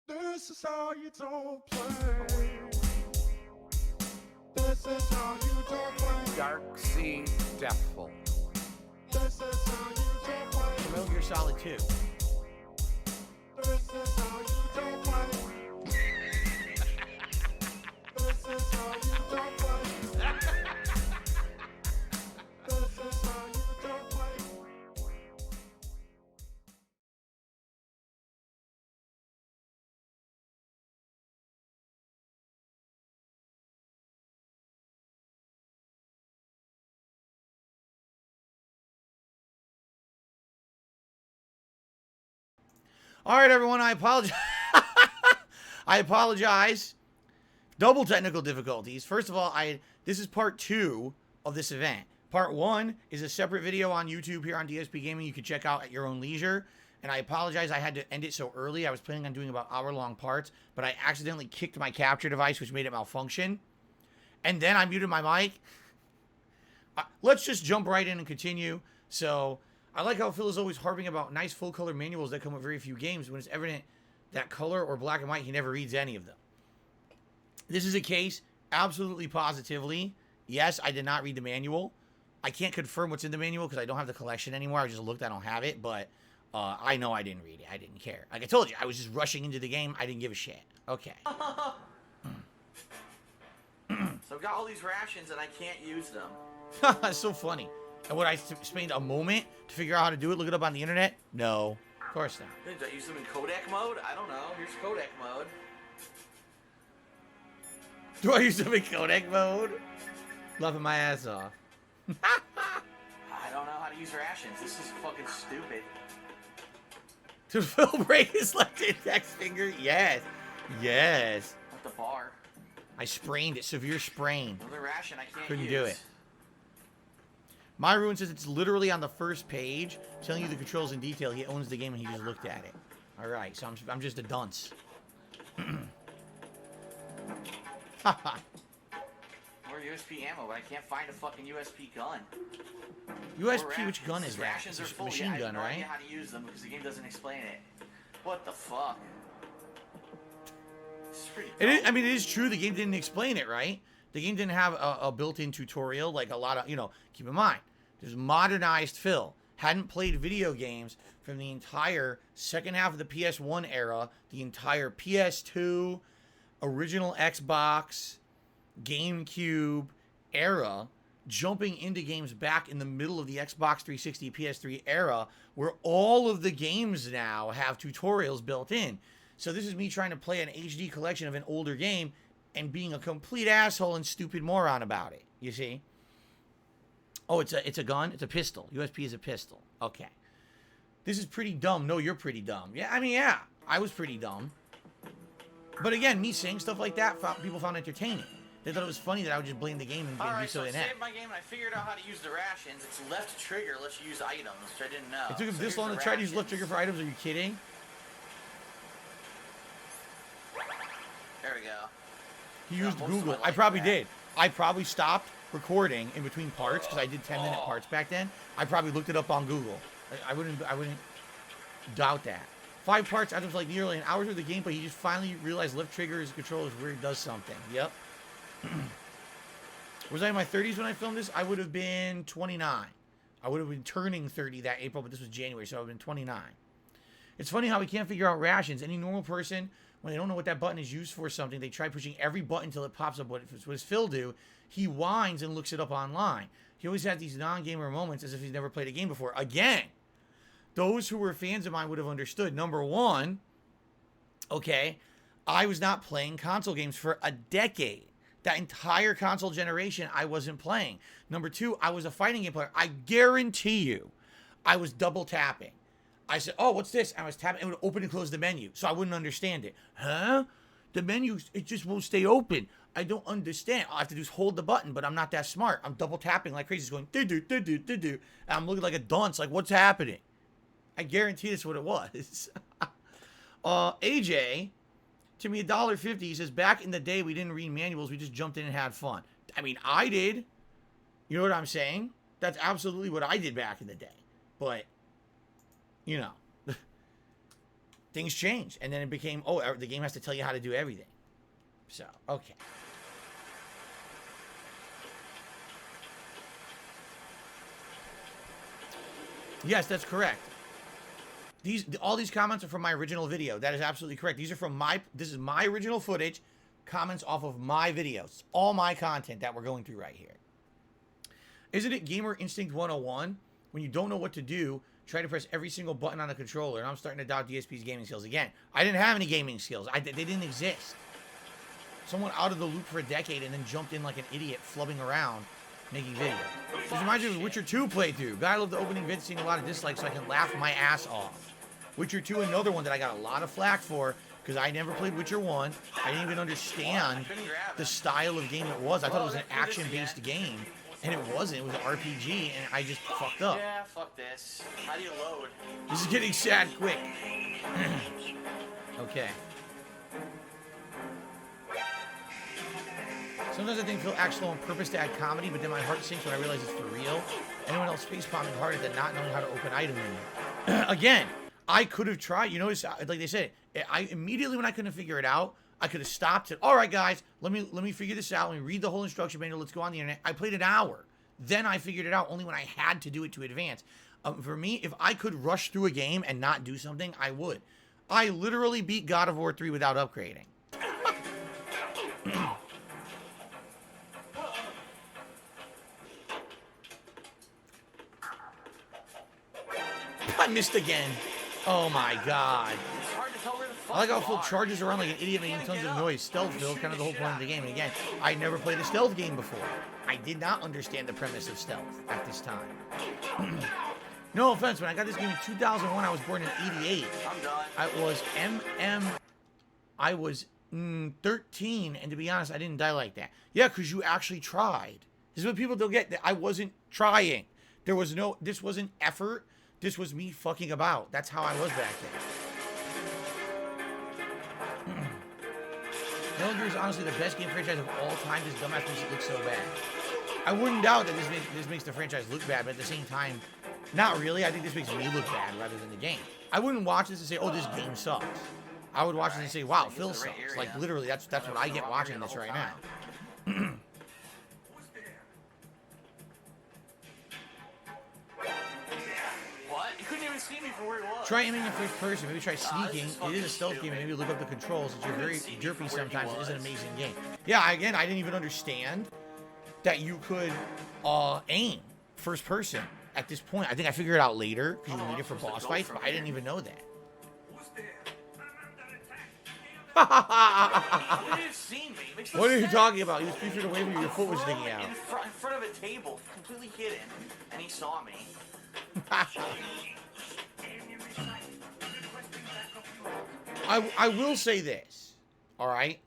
This is how you don't play. This is how you don't play. Dark Sea Deathful. This is how you don't play. Metal Gear Solid 2. This is how you don't play. This is how you don't play. This is how you don't play. All right, everyone, I apologize. I apologize. Double technical difficulties. First of all, this is part 2 of this event. Part 1 is a separate video on YouTube here on DSPGaming you can check out at your own leisure. And I apologize I had to end it so early. I was planning on doing about hour-long parts, but I accidentally kicked my capture device, which made it malfunction. And then I muted my mic. Let's just jump right in and continue. So I like how Phil is always harping about nice full-color manuals that come with very few games when it's evident that color or black and white, he never reads any of them. This is a case, absolutely positively. Yes, I did not read the manual. I can't confirm what's in the manual because I don't have the collection anymore. I just looked, I don't have it, but I know I didn't read it. I didn't care. Like I told you, I was just rushing into the game. I didn't give a shit. Okay. So I've got all these rations and I can't use them. That's so funny. And would I spend a moment to figure out how to do it? Look it up on the internet? No, of course not. Did I use them in codec mode? I don't know. Here's codec mode. Do I use them in codec mode? Laughing my ass off. I don't know how to use rations. This is fucking stupid. Did Phil break his left index finger? Yes. Yes. At the bar. I sprained it. Severe sprain. Another ration I can't Couldn't use. do it. My ruin says it's literally on the first page, telling you the controls in detail. He owns the game and he just looked at it. All right, so I'm just a dunce. More USP ammo, but I can't find a fucking USP gun. USP, which gun is that? Rations are It's a full. machine I gun, have no right? idea how to use them because the game doesn't explain it. What the fuck? This is pretty It is, dumb. I mean, it is true. The game didn't explain it, right? The game didn't have a built-in tutorial like a lot of, keep in mind, there's modernized Phil. Hadn't played video games from the entire second half of the PS1 era, the entire PS2, original Xbox, GameCube era, jumping into games back in the middle of the Xbox 360, PS3 era, where all of the games now have tutorials built in. So this is me trying to play an HD collection of an older game and being a complete asshole and stupid moron about it. You see? Oh, it's a gun? It's a pistol. USP is a pistol. Okay. This is pretty dumb. No, you're pretty dumb. Yeah, I mean, yeah. I was pretty dumb. But again, me saying stuff like that, people found entertaining. They thought it was funny that I would just blame the game and be Alright, so so I inept. saved my game and I figured out how to use the rations. It's left trigger lets you use items, which I didn't know. It took him So this here's long the to try to use rations. left trigger for items. Are you kidding? There we go. He Yeah, used most of Google. my I life probably back. did. I probably stopped recording in between parts because I did 10-minute parts back then. I probably looked it up on Google. I wouldn't doubt that. 5 parts out of like nearly an hour of the gameplay. He just finally realized left trigger is control is where it does something. Yep. Was I in my 30s when I filmed this? I would have been 29. I would have been turning 30 that April, but this was January, so I would have been 29. It's funny how we can't figure out rations. Any normal person, when they don't know what that button is used for something, they try pushing every button until it pops up. What does Phil do? He whines and looks it up online. He always has these non-gamer moments as if he's never played a game before. Again, those who were fans of mine would have understood. Number one, okay, I was not playing console games for a decade. That entire console generation, I wasn't playing. Number two, I was a fighting game player. I guarantee you, I was double tapping. I said, oh, what's this? I was tapping. It would open and close the menu, so I wouldn't understand it. Huh? The menu, it just won't stay open. I don't understand. All I have to do is hold the button, but I'm not that smart. I'm double tapping like crazy. It's going, do-do, do-do, do-do. And I'm looking like a dunce, like, what's happening? I guarantee that's what it was. AJ, to me, $1.50, he says, back in the day, we didn't read manuals. We just jumped in and had fun. I mean, I did. You know what I'm saying? That's absolutely what I did back in the day. But, you know. things changed. And then it became, oh, the game has to tell you how to do everything. So, okay. Yes, that's correct. All these comments are from my original video. That is absolutely correct. These are from this is my original footage, comments off of my videos. All my content that we're going through right here. Isn't it Gamer Instinct 101? When you don't know what to do, try to press every single button on the controller. And I'm starting to doubt DSP's gaming skills again. I didn't have any gaming skills. They didn't exist. Someone out of the loop for a decade and then jumped in like an idiot, flubbing around, making videos. This reminds me of Witcher 2 playthrough. Guy loved the opening vid, seeing a lot of dislikes, so I can laugh my ass off. Witcher 2, another one that I got a lot of flack for, because I never played Witcher 1. I didn't even understand the style of game it was. I thought it was an action-based game, and it wasn't. It was an RPG, and I just fucked up. Yeah, fuck this. How do you load? This is getting sad quick. Okay. Sometimes I think Phil acts slow on purpose to add comedy, but then my heart sinks when I realize it's for real. Anyone else face palming harder than not knowing how to open item menu. Again, I could have tried. You notice, like they said, I immediately when I couldn't figure it out, I could have stopped it. All right, guys, let me figure this out. Let me read the whole instruction manual. Let's go on the internet. I played an hour. Then I figured it out only when I had to do it to advance. For me, if I could rush through a game and not do something, I would. I literally beat God of War 3 without upgrading. I missed again. Oh my god. It's hard to tell where the fuck I like how you Phil are. charges around like an idiot making tons of noise. Stealth Phil, kind of the whole point of the game. And again, I never played a stealth game before. I did not understand the premise of stealth at this time. No offense, when I got this game in 2001, I was born in 88. I'm done. I was 13, and to be honest, I didn't die like that. Yeah, because you actually tried. This is what people don't get, that I wasn't trying. This wasn't effort. This was me fucking about. That's how I was back then. Metal Gear is honestly the best game franchise of all time. This dumbass makes it look so bad. I wouldn't doubt that this makes the franchise look bad, but at the same time, not really. I think this makes me look bad rather than the game. I wouldn't watch this and say, oh, this game sucks. I would watch this and say, wow, Phil sucks. Like, literally, that's what I get watching this right now. What? You couldn't even see me from where he was. Try aiming in first person. Maybe try sneaking. It is a stealth game, and maybe look up the controls. Since you're very derpy sometimes, it is an amazing game. Yeah, again, I didn't even understand that you could aim first person at this point. I think I figured it out later, because you need it for boss fights, but I didn't even know that. You didn't see me. It makes no What are you sense. talking about? He was 3 feet away from you. Your foot was Literally sticking out. in front of a table, completely hidden, and he saw me. I will say this, all right?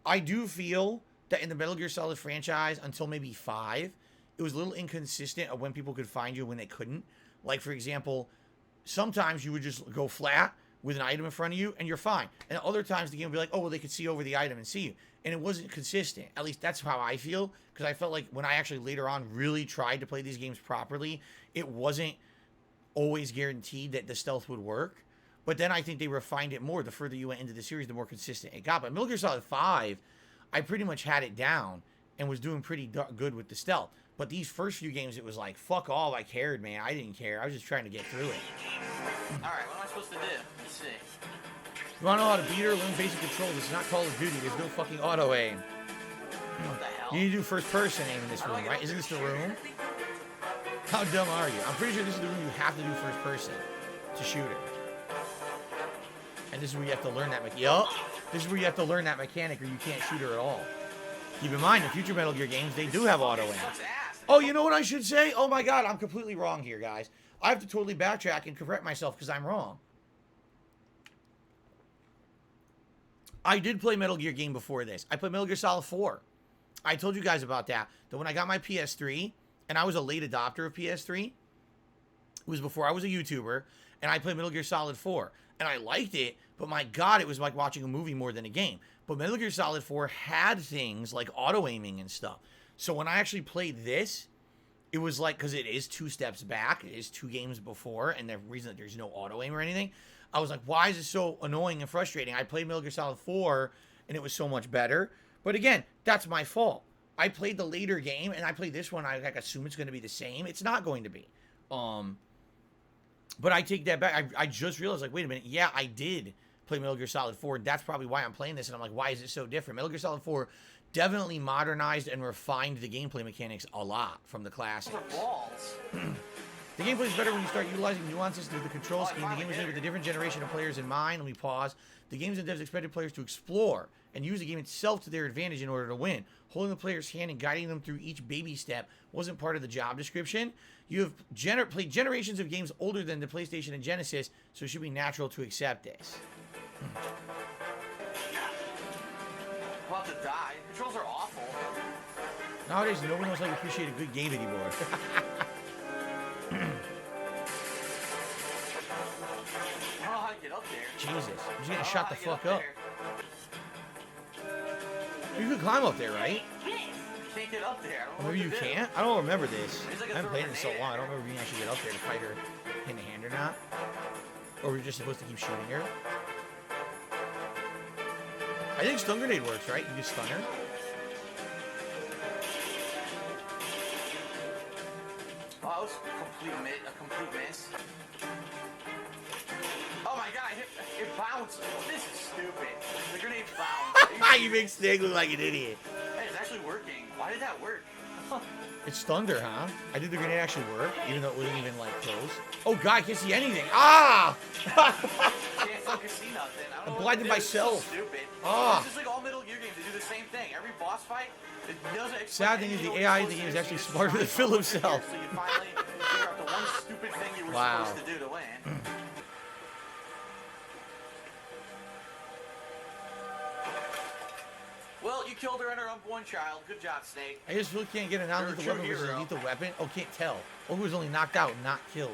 I do feel that in the Metal Gear Solid franchise, until maybe 5, it was a little inconsistent of when people could find you and when they couldn't. Like, for example, sometimes you would just go flat with an item in front of you, and you're fine. And other times the game would be like, oh, well, they could see over the item and see you. And it wasn't consistent. At least that's how I feel, because I felt like when I actually later on really tried to play these games properly, it wasn't always guaranteed that the stealth would work. But then I think they refined it more. The further you went into the series, the more consistent it got. But Metal Gear Solid 5, I pretty much had it down and was doing pretty good with the stealth. But these first few games, it was like, fuck all I cared, man. I didn't care. I was just trying to get through it. Alright, what am I supposed to do? Let's see. You want to know how to beat her? Learn basic controls. It's not Call of Duty. There's no fucking auto aim. What the hell? You need to do first person aim in this room, right? Isn't this the room? How dumb are you? I'm pretty sure this is the room you have to do first person to shoot her. And this is where you have to learn that This is where you have to learn that mechanic, or you can't shoot her at all. Keep in mind, in future Metal Gear games, they do have auto aim. Oh, you know what I should say? Oh my god, I'm completely wrong here, guys. I have to totally backtrack and correct myself because I'm wrong. I did play Metal Gear game before this. I played Metal Gear Solid 4. I told you guys about that. That when I got my PS3, and I was a late adopter of PS3, it was before I was a YouTuber, and I played Metal Gear Solid 4. And I liked it, but my god, it was like watching a movie more than a game. But Metal Gear Solid 4 had things like auto-aiming and stuff. So when I actually played this, it was like, because it is 2 steps back, it is 2 games before, and the reason that there's no auto aim or anything, I was like, why is it so annoying and frustrating? I played Metal Gear Solid 4, and it was so much better. But again, that's my fault. I played the later game, and I played this one. I like, assume it's going to be the same. It's not going to be. But I take that back. I just realized, like, wait a minute. Yeah, I did play Metal Gear Solid 4. That's probably why I'm playing this. And I'm like, why is it so different? Metal Gear Solid 4 definitely modernized and refined the gameplay mechanics a lot from the classic. Those are balls. The gameplay is better when you start utilizing nuances through the control scheme. The game was made with a different generation of players in mind. Let me pause. The games and devs expected players to explore and use the game itself to their advantage in order to win. Holding the player's hand and guiding them through each baby step wasn't part of the job description. You have played generations of games older than the PlayStation and Genesis, so it should be natural to accept this. I'm about to die. Controls are awful. Nowadays, no one knows how to appreciate a good game anymore. I don't know how to get up there. Jesus, I'm just getting I don't shot know the how to fuck get up. You can climb up there, right? You can't get up there. I don't know Maybe you what to do. can't? I don't remember this. There's like a I haven't throw played it in so grenade long. I at don't her. remember if you actually get up there to fight her hand to hand or not. Or we're just supposed to keep shooting her. I think stun grenade works, right? You can stun her. Oh, that was a complete miss. Oh my god, it bounced. This is stupid. The grenade bounced. You make Snake look like an idiot. Hey, it's actually working. Why did that work? It stunned her, huh? I did the grenade actually work, even though it wasn't even like close. Oh god, I can't see anything. Ah! Can't fucking see nothing. I don't know I'm what blinded to do. This is so myself. stupid. Ah. It's just like all Metal Gear games. They do the same thing. Every boss fight, it doesn't explain Sad thing is anything the what AI you're in the game is supposed to actually do. You smarter than just Phil find himself. So you finally figure out the one stupid thing you were Wow. supposed to do to win. Well, you killed her and her unborn child. Good job, Snake. I just really can't get an You're a non-lethal true weapon versus a hero. lethal weapon. Oh, can't tell. Oh, who was only knocked out, not killed.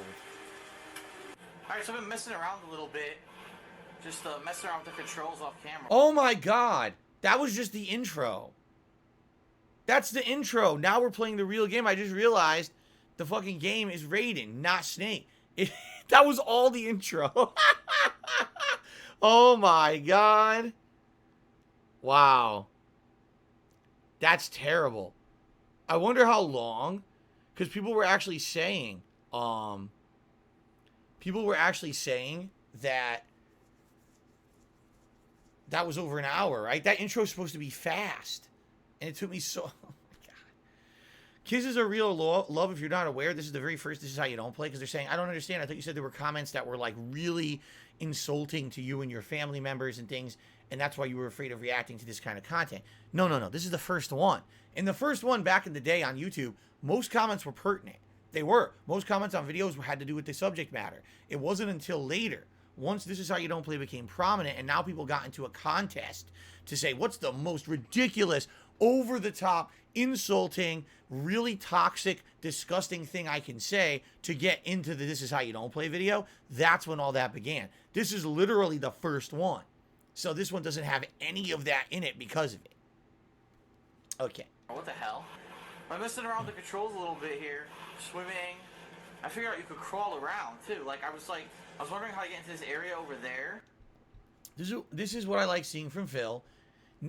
Alright, so I've been messing around a little bit. Just messing around with the controls off camera. Oh my god. That was just the intro. That's the intro. Now we're playing the real game. I just realized the fucking game is Raiden, not Snake. That was all the intro. Oh my god. Wow. That's terrible. I wonder how long, because people were actually saying that that was over an hour, right? That intro is supposed to be fast. And it took me so... Oh my god. Kisses are real love. If you're not aware, this is the very first This Is How You Don't Play, because they're saying, I don't understand. I thought you said there were comments that were like really insulting to you and your family members and things, and that's why you were afraid of reacting to this kind of content. No. This is the first one. And the first one back in the day on YouTube, most comments were pertinent. They were. Most comments on videos had to do with the subject matter. It wasn't until later, once This Is How You Don't Play became prominent, and now people got into a contest to say, what's the most ridiculous, over-the-top, insulting, really toxic, disgusting thing I can say to get into the This Is How You Don't Play video? That's when all that began. This is literally the first one. So this one doesn't have any of that in it because of it. Okay. What the hell? I'm messing around with the controls a little bit here. Swimming. I figured out you could crawl around too. I was wondering how to get into this area over there. This is what I like seeing from Phil.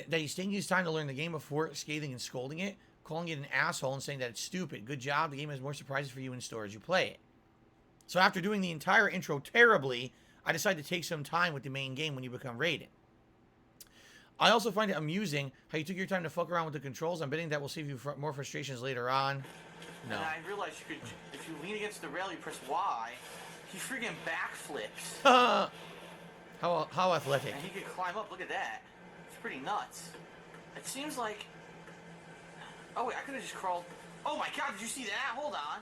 That he's taking his time to learn the game before scathing and scolding it, calling it an asshole and saying that it's stupid. Good job. The game has more surprises for you in store as you play it. So after doing the entire intro terribly, I decided to take some time with the main game when you become Raiden. I also find it amusing how you took your time to fuck around with the controls. I'm betting that will save you more frustrations later on. No. And I realized you could, if you lean against the rail, you press Y. He freaking backflips. How athletic. And he could climb up. Look at that. It's pretty nuts. It seems like... Oh wait, I could have just crawled... Oh my god, did you see that? Hold on.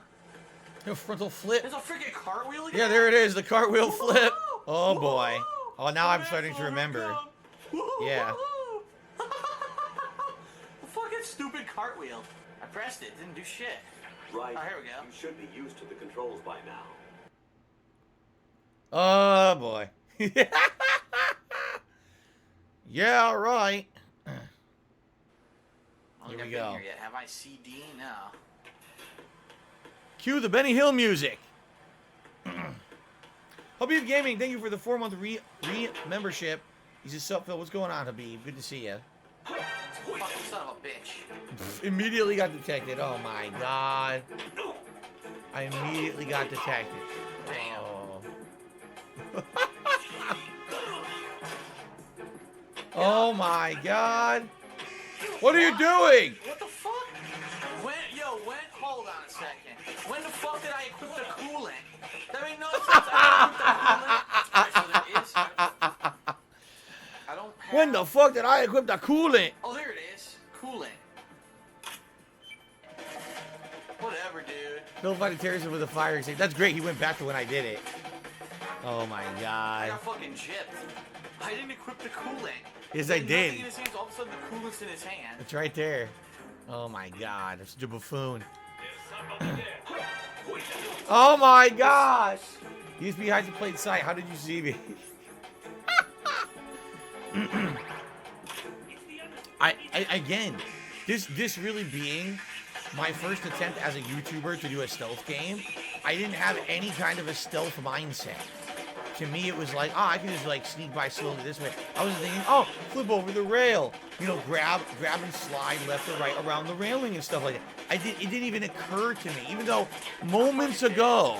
No frontal flip. There's a freaking cartwheel again? Yeah, there it is. The cartwheel flip. Oh boy. Woo-hoo! Oh, now I'm The starting to man's remember. overcome. Woo-hoo, Yeah. woo-hoo. The fucking stupid cartwheel. I pressed it. Didn't do shit. Right. Oh, here we go. You should be used to the controls by now. Oh boy. Yeah, right. I don't Here think we I've go. been here yet. Have I CD? No. Cue the Benny Hill music. Habib Gaming, thank you for the 4-month membership. He's a sub, Phil. What's going on, Habib? Good to see you. Fucking son of a bitch. Immediately got detected. Oh my god. I immediately got detected. Damn. Oh. Oh my god. What are you doing? What the fuck? Hold on a second. When the fuck did I equip the coolant? That made no sense. I equipped the coolant. Alright, so there is. I don't have... When the fuck did I equip the coolant? Oh, there it is. Coolant. Whatever, dude. Phil fighting terrorism with a fire extinguisher. That's great. He went back to when I did it. Oh my I god. got fucking gypped. I didn't equip the coolant. Yes, I Nothing did. in his hands, all of a sudden the coolant's in his hand. It's right there. Oh my god. I'm such a buffoon. Oh my gosh. DSP hides the played sight. How did you see me? I again, this really being my first attempt as a YouTuber to do a stealth game, I didn't have any kind of a stealth mindset. To me, it was like, oh, I can just like sneak by slowly this way. I was thinking, oh, flip over the rail, you know, grab and slide left or right around the railing and stuff like that. It didn't even occur to me, even though moments ago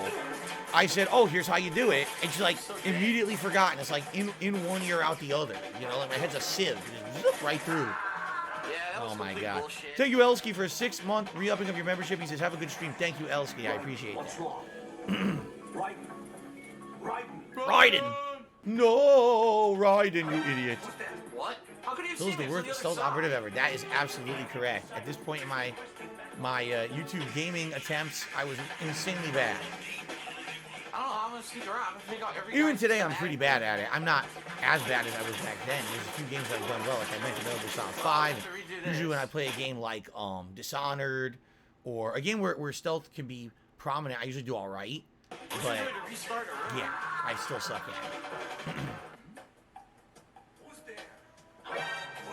I said, oh, here's how you do it, and just like immediately forgotten. It's like in one ear out the other, you know, like my head's a sieve, just right through. Yeah, that was Oh my complete god. bullshit. Thank you, Elsky, for a 6-month re-upping of your membership. He says, have a good stream. Thank you, Elsky. I appreciate What's that. wrong? Raiden. Raiden! No, Raiden, you idiot. What? How could you Phil's see the me? worst It's on stealth the other operative side. ever. That is absolutely correct. At this point in my YouTube gaming attempts, I was insanely bad. I don't know. I'm gonna sneak around. I'm gonna take out every. Even guy's today, I'm bag. pretty bad at it. I'm not as bad as I was back then. There's a few games I've done well, like I mentioned, Metal Gear Solid 5. to redo Usually when this. I play a game like Dishonored, or a game where stealth can be prominent, I usually do all right. What's But the way to restart a room? yeah, I still suck at it.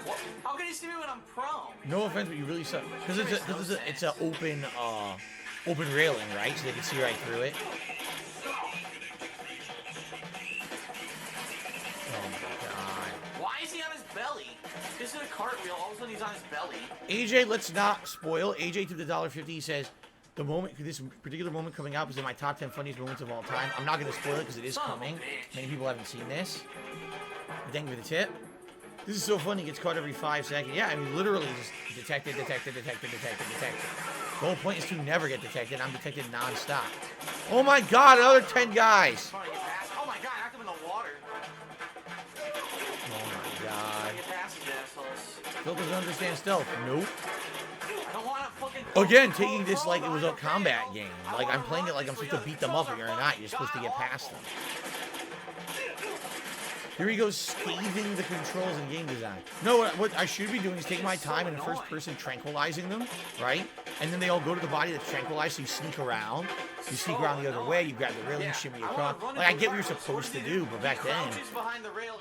What? How can you see me when I'm prone? No offense, but you really suck. Because it's a open railing, right? So they can see right through it. Oh my god. Why is he on his belly? This is a cartwheel. All of a sudden he's on his belly. AJ, let's not spoil. AJ to the $1.50 he says, this particular moment coming up is in my top 10 funniest moments of all time. I'm not going to spoil it because it is Son of a coming. bitch. Many people haven't seen this. Thank you for the tip. This is so funny. He gets caught every 5 seconds. Yeah, I mean, literally just detected. The whole point is to never get detected. I'm detected non-stop. Oh my god, another 10 guys. Trying to get past. Oh my god, I knocked him in the water. Oh my god. Trying to get past these assholes. Phil doesn't understand stealth. Nope. I don't want to fucking. Again, taking this like it was a combat game. Like I'm playing it like I'm supposed to beat them up, and you're not. You're supposed to get past them. Here he goes scathing the controls and game design. No, what I should be doing is taking my time and in first person tranquilizing them, right? And then they all go to the body that's tranquilized, so you sneak around. You sneak around the other way, you grab the railing, shimmy across. Like, I get what you're supposed to do, but back then... Behind the rail.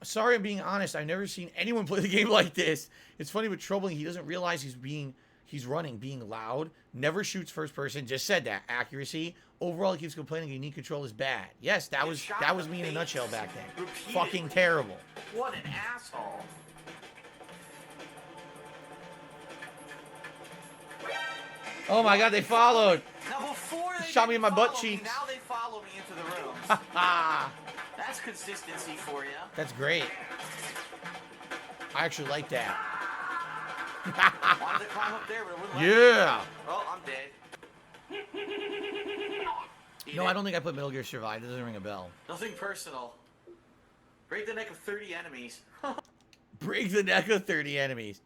Sorry, I'm being honest. I've never seen anyone play the game like this. It's funny but troubling. He doesn't realize he's running, being loud. Never shoots first person. Just said that. Accuracy. Overall, he keeps complaining unique control is bad. Yes, that was me in a nutshell back then. Fucking terrible. What an asshole. Oh my god, they followed. Now before they Shot me in my butt follow me, cheeks. Now they follow me into the room. Ah, That's consistency for you. that's great. I actually like that. Wanted to climb up there, but it wouldn't let me. Yeah. Oh, I'm dead. Eat No, it. I don't think I put Metal Gear Survive. It doesn't ring a bell. Nothing personal. Break the neck of 30 enemies. Break the neck of 30 enemies.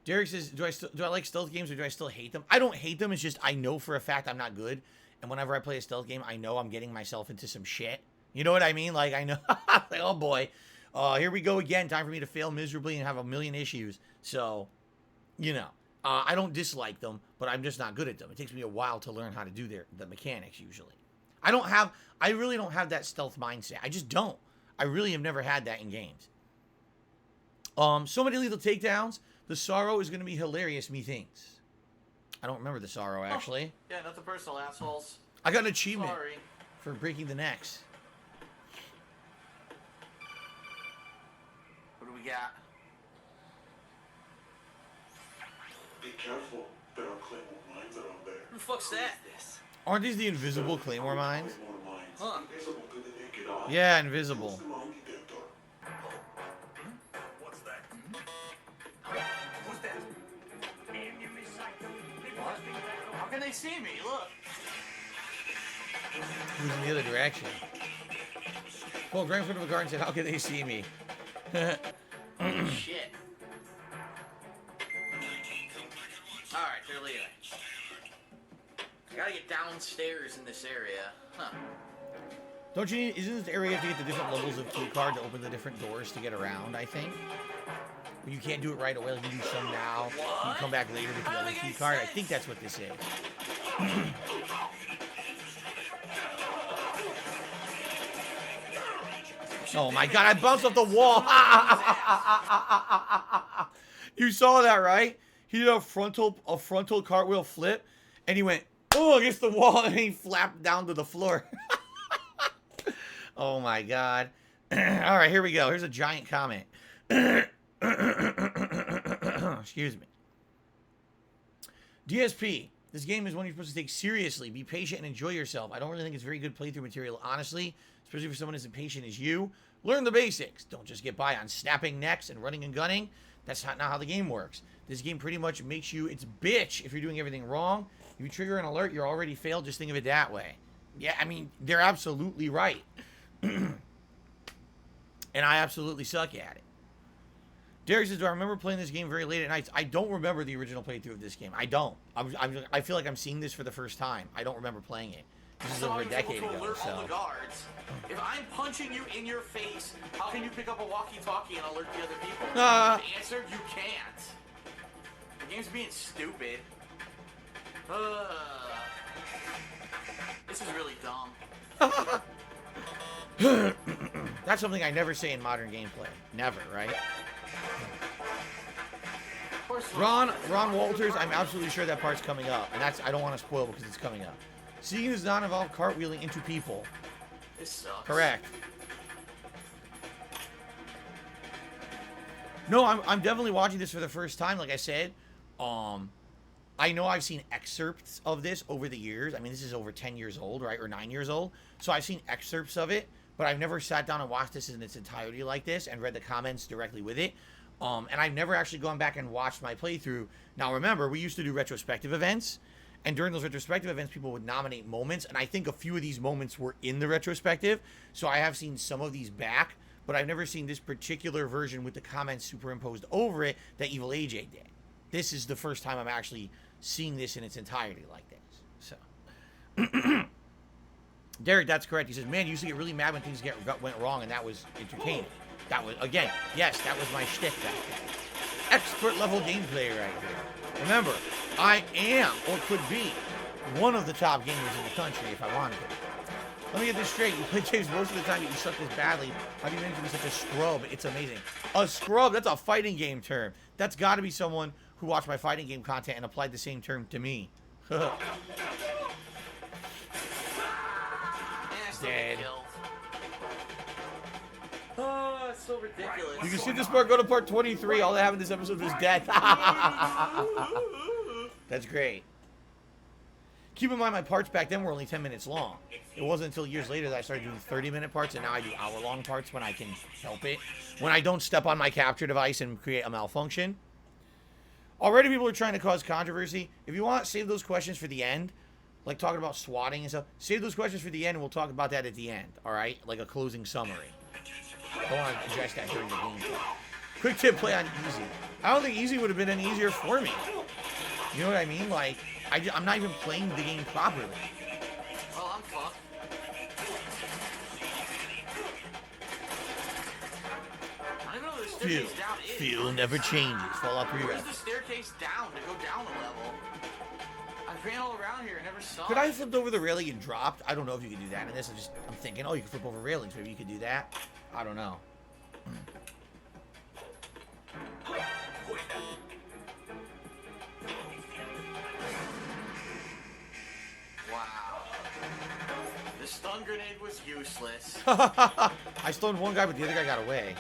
Derek says, do I like stealth games or do I still hate them? I don't hate them. It's just I know for a fact I'm not good. And whenever I play a stealth game, I know I'm getting myself into some shit. You know what I mean? Like, I know. Like, oh, boy. Here we go again. Time for me to fail miserably and have a million issues. So, you know. I don't dislike them, but I'm just not good at them. It takes me a while to learn how to do the mechanics, usually. I really don't have that stealth mindset. I just don't. I really have never had that in games. So many lethal takedowns. The sorrow is going to be hilarious, methinks. I don't remember the sorrow, actually. Yeah, nothing personal, assholes. I got an achievement Sorry. for breaking the necks. What do we got? Be careful. There are Claymore mines around there. Who the fuck's that? Aren't these the invisible Claymore mines? Claymore mines. Huh. Invisible to the naked eye. Yeah, invisible. Use the mine detector. What's that? Who's that? What? How can they see me? Look. Who's in the other direction? Well, Grand Foot of a Garden said, how can they see me? Shit. Alright, they're leaving. I gotta get downstairs in this area. Huh. Don't you need, isn't this the area you have to get the different levels of key card to open the different doors to get around, I think? But you can't do it right away, like you can do some now. You can come back later with the other key card. I think that's what this is. Oh my god, I bounced off the wall! You saw that, right? He did a frontal cartwheel flip, and he went, oh, against the wall, and he flapped down to the floor. Oh my god. Alright, here we go. Here's a giant comment. Excuse me. DSP. This game is one you're supposed to take seriously. Be patient and enjoy yourself. I don't really think it's very good playthrough material, honestly. Especially for someone as impatient as you. Learn the basics. Don't just get by on snapping necks and running and gunning. That's not how the game works. This game pretty much makes you its bitch if you're doing everything wrong. If you trigger an alert, you're already failed. Just think of it that way. Yeah, I mean, they're absolutely right. And I absolutely suck at it. Derek says, do I remember playing this game very late at night? I don't remember the original playthrough of this game. I don't. I feel like I'm seeing this for the first time. I don't remember playing it. This is over a decade ago, alert all so... the guards. If I'm punching you in your face, how can you pick up a walkie-talkie and alert the other people? The answer, you can't. The game's being stupid. This is really dumb. That's something I never say in modern gameplay. Never, right? Of course, Ron Walters, I'm absolutely sure that part's coming up. And that's, I don't want to spoil because it's coming up. Seeing does not involve cartwheeling into people. This sucks. Correct. No, I'm definitely watching this for the first time, like I said. I know I've seen excerpts of this over the years. I mean, this is over 10 years old, right? Or 9 years old. So I've seen excerpts of it, but I've never sat down and watched this in its entirety like this and read the comments directly with it. And I've never actually gone back and watched my playthrough. Now, remember, we used to do retrospective events. And during those retrospective events, people would nominate moments. And I think a few of these moments were in the retrospective. So I have seen some of these back. But I've never seen this particular version with the comments superimposed over it that Evil AJ did. This is the first time I'm actually seeing this in its entirety like this. So, Derek, that's correct. He says, man, you used to get really mad when things went wrong, and that was entertaining. That was, again, yes, that was my shtick back then. Expert level gameplay right here. Remember, I am, or could be, one of the top gamers in the country if I wanted to. Let me get this straight. You play games most of the time, but you suck this badly. How do you manage to be such a scrub? It's amazing. A scrub, that's a fighting game term. That's got to be someone who watched my fighting game content and applied the same term to me. Dead. Oh, it's so ridiculous. You can see this part go to part 23. All that happened in this episode was death. That's great. Keep in mind, my parts back then were only 10 minutes long. It wasn't until years later that I started doing 30-minute parts, and now I do hour-long parts when I can help it. When I don't step on my capture device and create a malfunction. Already people are trying to cause controversy. If you want, save those questions for the end. Like talking about swatting and stuff. Save those questions for the end, and we'll talk about that at the end. Alright? Like a closing summary. I don't want to address that during the gameplay. Quick tip, play on easy. I don't think easy would have been any easier for me. You know what I mean? Like, I'm not even playing the game properly. Well, I'm fucked. I don't know where the staircase down is. Feel never changes. Fallout 3 Where's ref. the staircase down to go down a level? I ran all around here and never saw Could I it. have flipped over the railing and dropped? I don't know if you could do that in this. I'm thinking, oh, you can flip over railings. Maybe you could do that. I don't know. stun grenade was useless. I stunned one guy, but the other guy got away.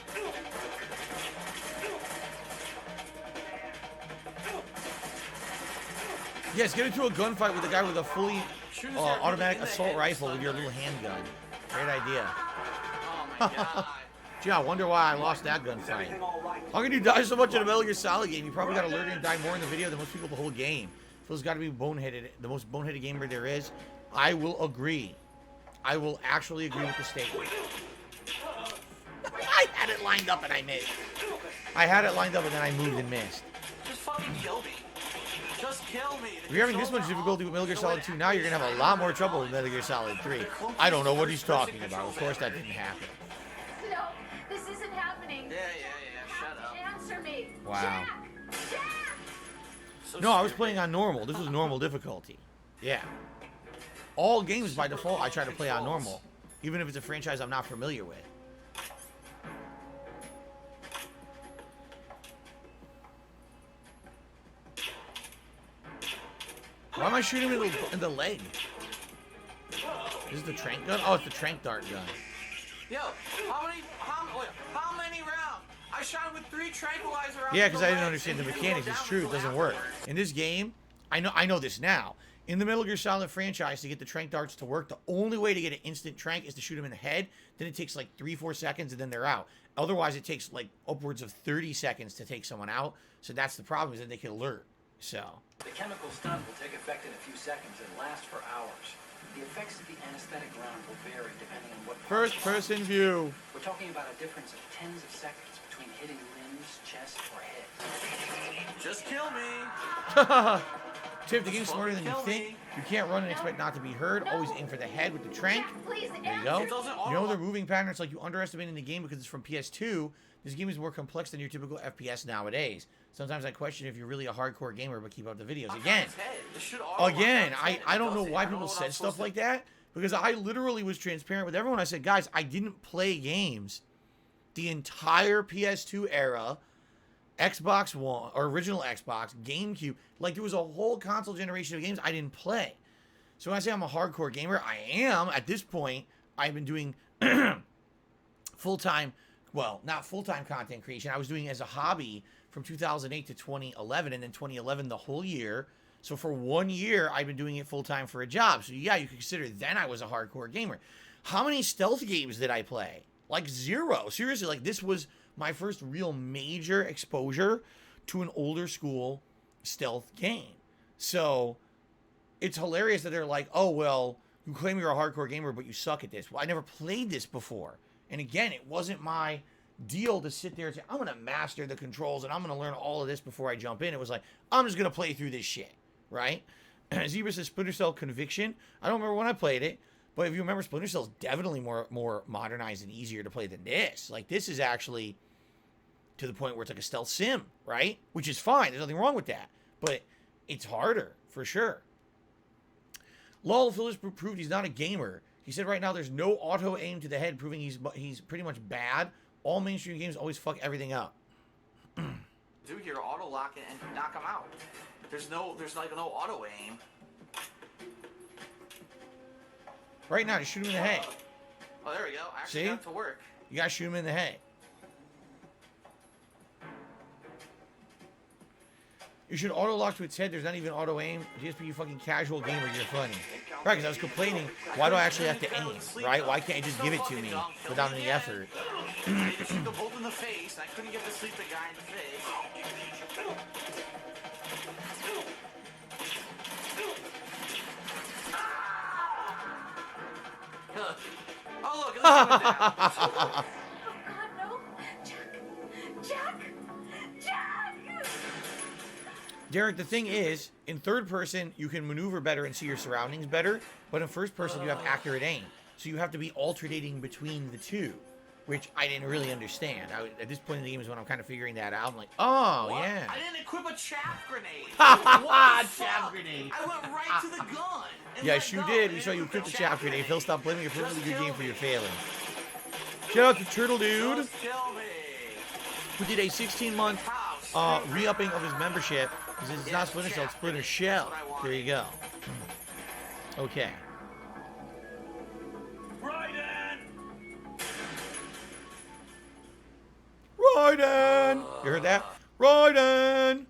Yes, get into a gunfight with a guy with a fully automatic assault rifle with your little handgun. Great idea. Oh my god. Gee, I wonder why I lost that gunfight. How can you die so much in a Metal Gear Solid game? You probably got alerted and die more in the video than most people the whole game. Phil's got to be boneheaded, the most boneheaded gamer there is. I will agree. I will actually agree with the statement. I had it lined up and I missed. I had it lined up and then I moved and missed. Just fucking kill me. Just kill me. If you're having this much difficulty with Metal Gear Solid 2 now, you're going to have a lot more trouble with Metal Gear Solid 3. I don't know what he's talking about. Of course that didn't happen. No, this isn't happening. Yeah. Shut up. Answer me. Wow. Jack! So No, I was stupid. playing on normal. This was normal difficulty. Yeah. All games by default I try to play on normal. Even if it's a franchise I'm not familiar with. Why am I shooting him in the leg? This is the trank gun? Oh, it's the trank dart gun. Yo, how many rounds? I shot him with 3 tranquilizer rounds. Yeah, because I didn't understand the mechanics. It's true, it doesn't work. In this game, I know this now. In the Metal Gear Solid franchise, to get the trank darts to work, the only way to get an instant trank is to shoot them in the head. Then it takes like 3-4 seconds and then they're out. Otherwise, it takes like upwards of 30 seconds to take someone out. So that's the problem, is that they can alert. So. The chemical stun will take effect in a few seconds and last for hours. The effects of the anesthetic round will vary depending on what... First person view. We're talking about a difference of tens of seconds between hitting limbs, chest, or head. Just kill me. Tip, the game's smarter than you think. You can't run and expect not to be heard. Always aim for the head with the trank. Please There you go. answer. You know the moving pattern, it's like you underestimate in the game because it's from PS2. This game is more complex than your typical FPS nowadays. Sometimes I question if you're really a hardcore gamer, but keep up the videos. Again, I don't know why people said stuff like that, because I literally was transparent with everyone. I said, guys, I didn't play games the entire PS2 era, Xbox One, or original Xbox, GameCube. Like, there was a whole console generation of games I didn't play. So when I say I'm a hardcore gamer, I am. At this point, I've been doing full-time, well, not full-time content creation. I was doing it as a hobby from 2008 to 2011, and then 2011 the whole year. So for 1 year, I've been doing it full-time for a job. So yeah, you could consider then I was a hardcore gamer. How many stealth games did I play? Like 0. Seriously, like this was my first real major exposure to an older school stealth game. So it's hilarious that they're like, oh, well, you claim you're a hardcore gamer, but you suck at this. Well, I never played this before. And again, it wasn't my deal to sit there and say, I'm going to master the controls and I'm going to learn all of this before I jump in. It was like, I'm just going to play through this shit, right? Zebra says Splinter Cell Conviction. I don't remember when I played it, but if you remember, Splinter Cell is definitely more modernized and easier to play than this. Like, this is actually to the point where it's like a stealth sim, right? Which is fine. There's nothing wrong with that. But it's harder, for sure. Lol, Phyllis proved he's not a gamer. He said right now there's no auto aim to the head, proving he's pretty much bad. All mainstream games always fuck everything up. Do your auto lock and knock him out. There's like no auto aim. Right now, just shoot him in the head. Oh, there we go. Actually See? got it to work. You gotta shoot him in the head. You should auto lock to its head. There's not even auto aim. DSP, you fucking casual gamer. You're funny. Right, because I was complaining. Why do I actually have to aim? Right? Why can't you just give it to me without any effort? I just shoot them both in the face. I couldn't get to sleep the guy in the face. Oh look, it went down. Oh God, no! Jack! Derek, the thing is, in third person, you can maneuver better and see your surroundings better, but in first person, you have accurate aim. So you have to be alternating between the two, which I didn't really understand. At this point in the game is when I'm kind of figuring that out. I'm like, oh, What? yeah. I didn't equip a chaff grenade. Chaff grenade. I went right to the gun. And Yes, let you go. did. I We saw didn't you equip equipped the a chaff grenade. Phil, stop blaming your perfectly good Just game kill for your me. failing. Shout out to Turtle Dude, Just kill me. who did a 16-month re-upping of his membership. Because it's not Splinter Cell, it's Splinter Shell. There you go. Okay. Raiden! You heard that? Raiden!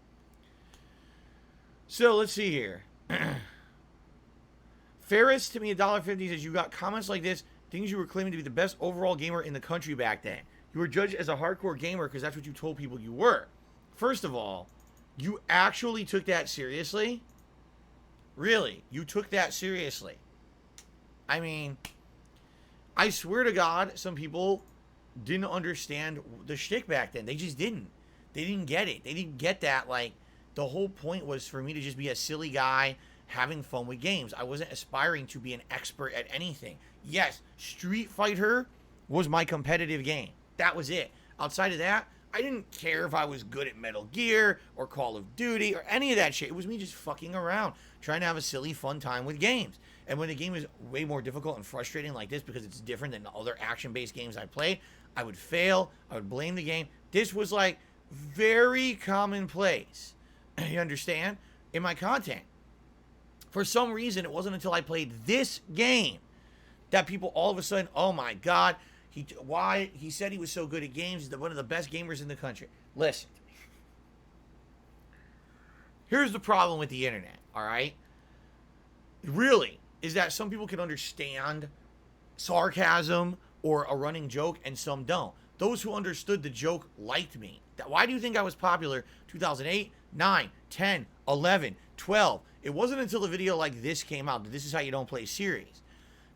So, let's see here. Ferris to me $1.50 says, you got comments like this, things you were claiming to be the best overall gamer in the country back then. You were judged as a hardcore gamer because that's what you told people you were. First of all, you actually took that seriously? Really? You took that seriously? I mean, I swear to God, some people didn't understand the shtick back then. They just didn't. They didn't get it. They didn't get that, like, the whole point was for me to just be a silly guy having fun with games. I wasn't aspiring to be an expert at anything. Yes, Street Fighter was my competitive game. That was it. Outside of that, I didn't care if I was good at Metal Gear or Call of Duty or any of that shit. It was me just fucking around, trying to have a silly, fun time with games. And when the game is way more difficult and frustrating like this because it's different than the other action-based games I played, I would fail. I would blame the game. This was like very commonplace. You understand? In my content. For some reason, it wasn't until I played this game that people all of a sudden, oh my God, he said he was so good at games. He's one of the best gamers in the country. Listen to me. Here's the problem with the internet, all right? Really, is that some people can understand sarcasm or a running joke and some don't. Those who understood the joke liked me. Why do you think I was popular 2008, 9, 10, 11, 12? It wasn't until a video like this came out that this is how you don't play serious.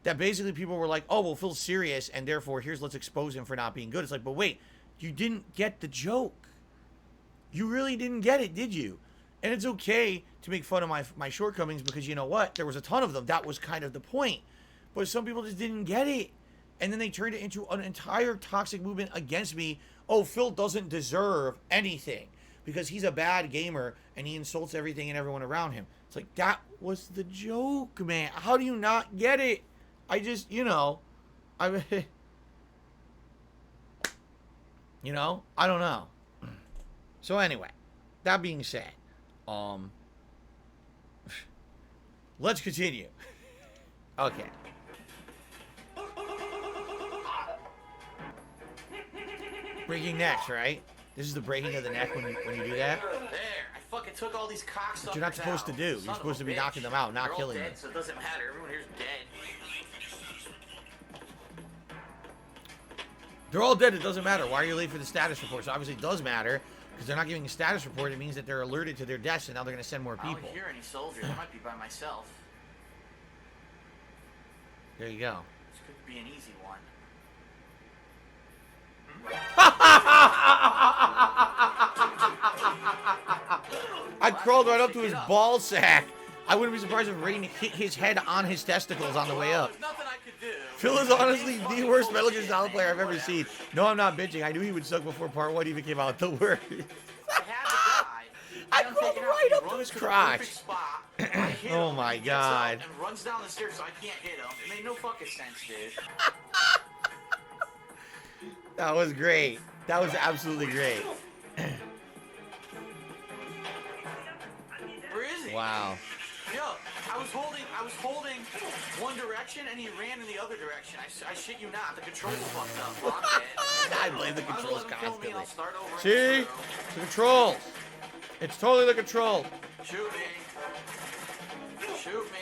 That basically people were like, oh, well, Phil's serious, and therefore, let's expose him for not being good. It's like, but wait, you didn't get the joke. You really didn't get it, did you? And it's okay to make fun of my shortcomings because you know what? There was a ton of them. That was kind of the point. But some people just didn't get it. And then they turned it into an entire toxic movement against me. Oh, Phil doesn't deserve anything because he's a bad gamer and he insults everything and everyone around him. It's like, that was the joke, man. How do you not get it? I just, you know, I don't know. So anyway, that being said, let's continue. Okay. Breaking necks, right? This is the breaking of the neck when you do that. There, I fucking took all these cocksuckers What you're not supposed to do. You're supposed to be knocking them out, not killing them. They're all dead, so it doesn't matter. Everyone here's dead. They're all dead. It doesn't matter. Why are you late for the status report? So obviously it does matter because they're not giving a status report. It means that they're alerted to their deaths and now they're going to send more I people. don't hear any soldiers. I might be by myself. There you go. This could be an easy one. I crawled right up to his ball sack. I wouldn't be surprised if Rain hit his head on his testicles on the way up. There's nothing I could do. Phil is honestly the worst Metal Gear Solid player I've ever seen. No, I'm not bitching. I knew he would suck before part 1 even came out. The worst. I had to die. I I'm crawled taking right out, up he to runs his the crotch. perfect spot. I hit Oh him, my he gets up God. And runs down the stairs so I can't hit him. It made no fucking sense, dude. That was great. That was absolutely great. Where is he? Wow. Yo, I was holding one direction and he ran in the other direction. I shit you not. The controls fucked up. Fuck it. I blame the controls I'll let him kill me and constantly. I'll start over. See? The controls. It's totally the control. Shoot me. Shoot me.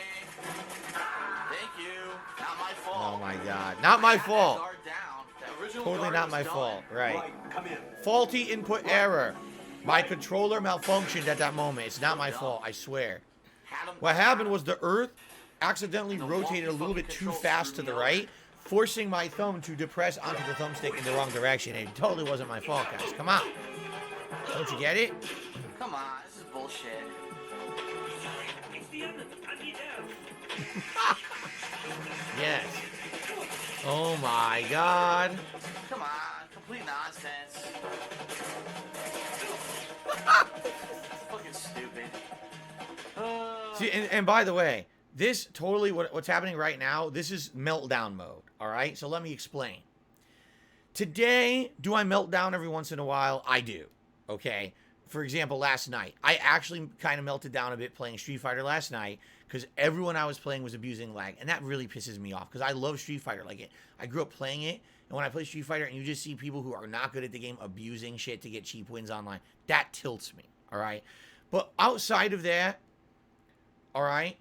Thank you. Not my fault. Oh my God. Not my That fault. guard down. That original Totally guard not was my done. fault. Right. Right, come in. Faulty input error. My controller malfunctioned at that moment. It's not my fault. I swear. Had him What happened was the Earth accidentally rotated a little bit too fast to the right, forcing my thumb to depress onto the thumbstick in the wrong direction. It totally wasn't my fault, guys. Come on. Don't you get it? Come on, this is bullshit. Yes. Oh my God. Come on, complete nonsense. Fucking stupid. See, and by the way, this totally, what's happening right now, this is meltdown mode, all right? So let me explain. Today, do I melt down every once in a while? I do, okay? For example, last night, I actually kind of melted down a bit playing Street Fighter last night because everyone I was playing was abusing lag, and that really pisses me off because I love Street Fighter. Like, I grew up playing it, And when I play Street Fighter and you just see people who are not good at the game abusing shit to get cheap wins online, that tilts me, all right? But outside of that, all right,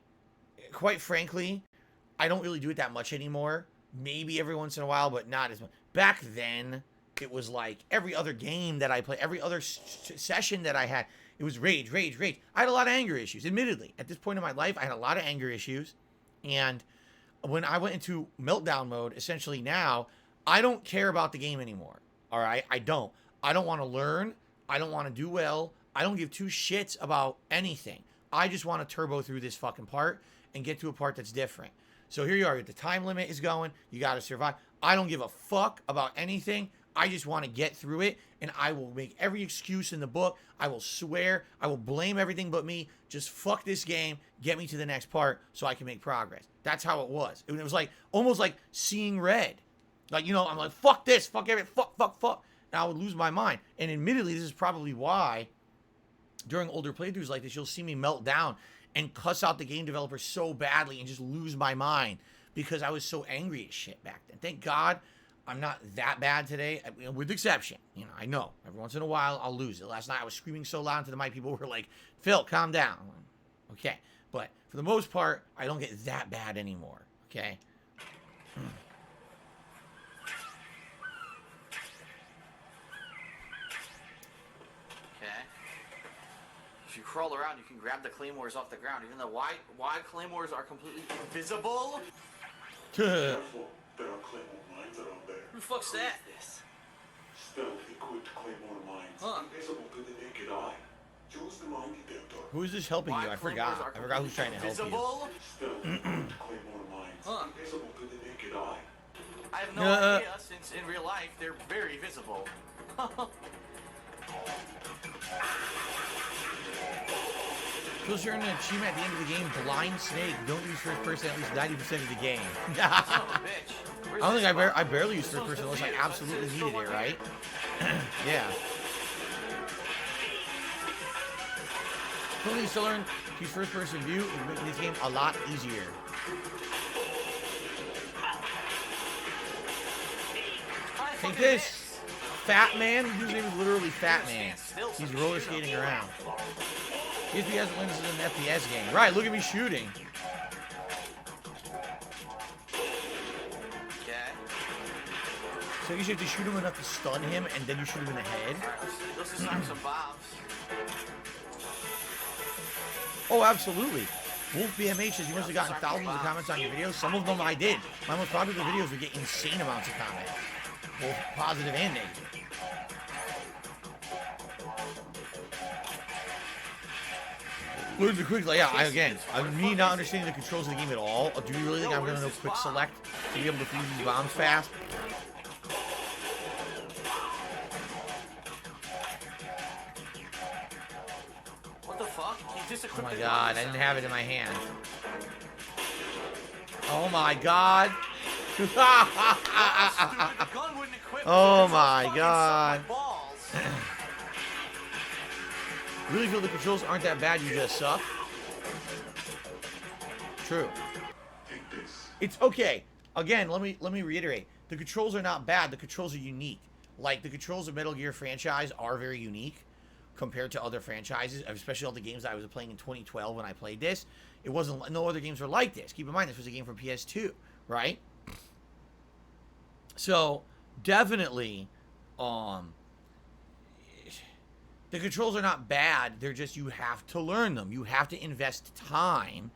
quite frankly, I don't really do it that much anymore. Maybe every once in a while, but not as much. Back then, it was like every other game that I play, every other session that I had, it was rage, rage, rage. I had a lot of anger issues, admittedly. At this point in my life, I had a lot of anger issues. And when I went into Meltdown mode, essentially now, I don't care about the game anymore. All right? I don't. I don't want to learn. I don't want to do well. I don't give two shits about anything. I just want to turbo through this fucking part and get to a part that's different. So here you are. The time limit is going. You got to survive. I don't give a fuck about anything. I just want to get through it, and I will make every excuse in the book. I will swear. I will blame everything but me. Just fuck this game. Get me to the next part so I can make progress. That's how it was. It was like almost like seeing red. Like, you know, I'm like, fuck this. Fuck everything. Fuck, fuck, fuck. And I would lose my mind. And admittedly, this is probably why during older playthroughs like this, you'll see me melt down and cuss out the game developer so badly and just lose my mind because I was so angry as shit back then. Thank God I'm not that bad today, with exception. You know, I know. Every once in a while, I'll lose it. Last night, I was screaming so loud into the mic, people were like, Phil, calm down. Okay. But for the most part, I don't get that bad anymore. Okay? If you crawl around, you can grab the claymores off the ground, even though why claymores are completely invisible? Careful, there are claymore mines around there. Who the fuck's that? Stealth equipped claymore mines, Huh. invisible to the naked eye. Use the mine detector. Who is this helping you? I forgot. I forgot who's trying to help you. Invisible? Stealth equipped claymore mines, Huh. invisible to the naked eye. I have no idea, since in real life they're very visible. Plus, you're in an achievement at the end of the game, Blind Snake. Don't use first person at least 90% of the game. Son of a bitch. I don't think I barely use first person unless I absolutely needed it, right? Yeah. Still needs to learn to use first person view and make this game a lot easier. Take this! Fatman? His name is literally Fatman. He's roller skating around. DSP has wins in an FPS game. Right, look at me shooting. Okay. So you should have to shoot him enough to stun him, and then you shoot him in the head? Let's just knock some bombs. Oh, absolutely. Wolf BMH says you must have gotten thousands of comments on your videos. Some of them I did. My most popular videos would get insane amounts of comments. Both positive and negative. Learn to quick, me not understanding the controls of the game at all. Do you really think I'm going to know quick select to be able to fuse these bombs fast? What the fuck? He just Oh equipped my it. god, I didn't have it in my hand. Oh my god. Oh my god. Really feel the controls aren't that bad, you just suck? True. Take this. It's okay. Again, let me reiterate. The controls are not bad, the controls are unique. Like, the controls of Metal Gear franchise are very unique compared to other franchises, especially all the games that I was playing in 2012 when I played this. It wasn't, no other games were like this. Keep in mind, this was a game from PS2, right? So, definitely, the controls are not bad. They're just, you have to learn them. You have to invest time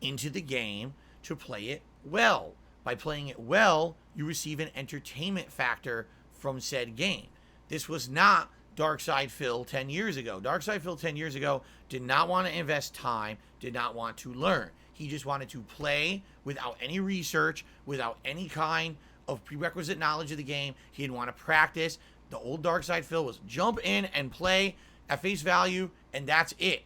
into the game to play it well. By playing it well, you receive an entertainment factor from said game. This was not Darkside Phil 10 years ago. Darkside Phil 10 years ago did not want to invest time, did not want to learn. He just wanted to play without any research, without any kind of prerequisite knowledge of the game. He didn't want to practice. The old Darkside Phil was jump in and play at face value, and that's it.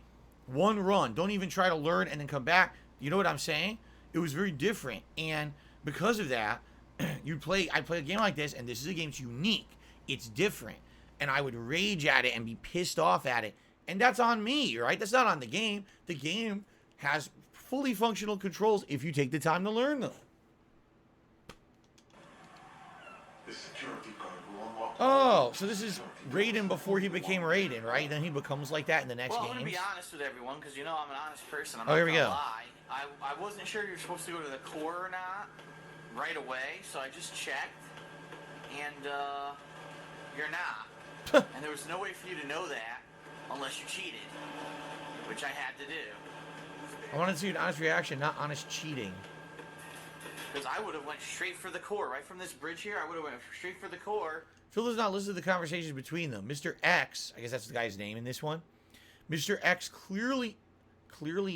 One run. Don't even try to learn and then come back. You know what I'm saying? It was very different. And because of that, I play a game like this, and this is a game that's unique. It's different. And I would rage at it and be pissed off at it. And that's on me, right? That's not on the game. The game has fully functional controls if you take the time to learn them. The security guard will unlock. Oh, so this is Raiden before he became Raiden, right? Then he becomes like that in the next Well, I'm game. gonna be honest with everyone, because you know I'm an honest person. I'm Oh, not here we gonna go. lie. I wasn't sure you were supposed to go to the core or not right away, so I just checked, and you're not. And there was no way for you to know that unless you cheated, which I had to do. I wanted to see an honest reaction, not honest cheating. Because I would have went straight for the core, right from this bridge here. I would have went straight for the core. Phil does not listen to the conversations between them. Mr. X, I guess that's the guy's name in this one. Mr. X clearly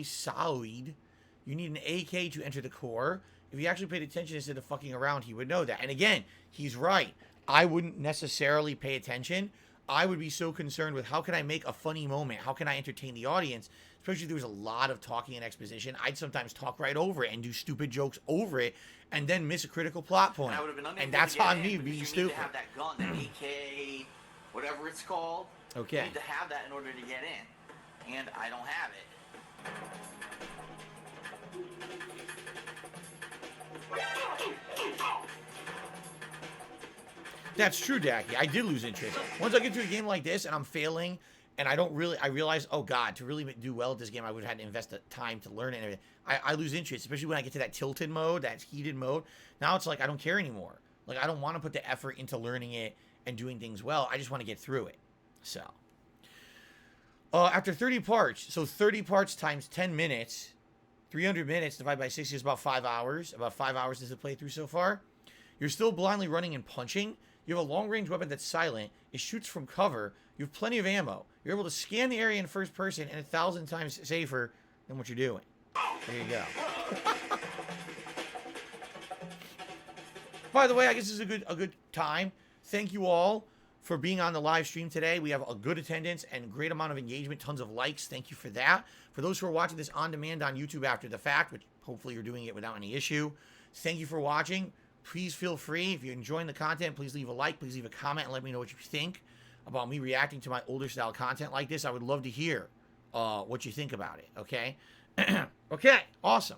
solid. You need an AK to enter the core. If he actually paid attention instead of fucking around, he would know that. And again, he's right. I wouldn't necessarily pay attention. I would be so concerned with how can I make a funny moment? How can I entertain the audience? Especially if there was a lot of talking and exposition. I'd sometimes talk right over it and do stupid jokes over it and then miss a critical plot point. And I would have been unable And that's to get on in me because being you stupid. need to have that gun, that AK, whatever it's called. Okay. You need to have that in order to get in. And I don't have it. That's true, Dacky. I did lose interest. Once I get to a game like this and I'm failing and I realize, oh God, to really do well at this game, I would have had to invest the time to learn it and everything. I lose interest, especially when I get to that tilted mode, that heated mode. Now it's like, I don't care anymore. Like, I don't want to put the effort into learning it and doing things well. I just want to get through it. So, after 30 parts, so 30 parts times 10 minutes, 300 minutes divided by 60 is about 5 hours. About 5 hours is the playthrough so far. You're still blindly running and punching. You have a long-range weapon that's silent. It shoots from cover. You have plenty of ammo. You're able to scan the area in first person and 1,000 times safer than what you're doing. There you go. By the way, I guess this is a good time. Thank you all for being on the live stream today. We have a good attendance and great amount of engagement, tons of likes. Thank you for that. For those who are watching this on demand on YouTube after the fact, which hopefully you're doing it without any issue, thank you for watching. Please feel free, if you're enjoying the content, please leave a like, please leave a comment and let me know what you think about me reacting to my older style content like this. I would love to hear what you think about it, okay? Okay, awesome.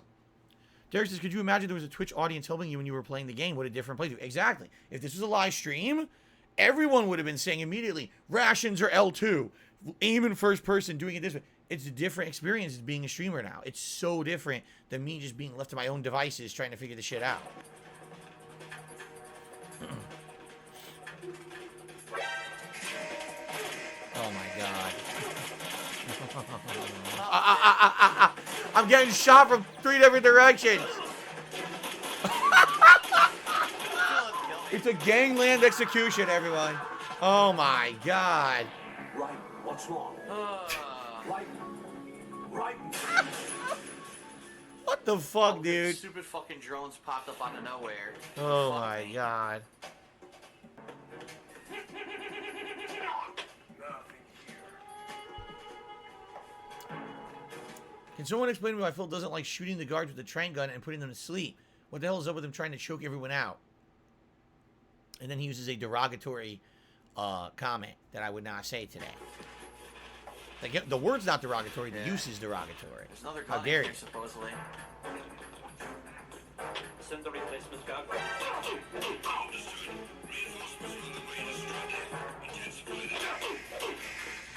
Derek says, could you imagine there was a Twitch audience helping you when you were playing the game? What a different playthrough. Exactly. If this was a live stream, everyone would have been saying immediately, rations are L2, aim in first person, doing it this way. It's a different experience as being a streamer now. It's so different than me just being left to my own devices trying to figure the shit out. Oh my god. I'm getting shot from 3 different directions. It's a gangland execution, everyone. Oh my god. Right, what's wrong? Right. Right. What the fuck, dude? Stupid fucking drones popped up out of nowhere. Oh Fuck my me. god. Can someone explain to me why Phil doesn't like shooting the guards with the train gun and putting them to sleep? What the hell is up with him trying to choke everyone out? And then he uses a derogatory comment that I would not say today. Like, the word's not derogatory, the use is derogatory. There's another How gun dare in you? here, supposedly. Send the replacement gun.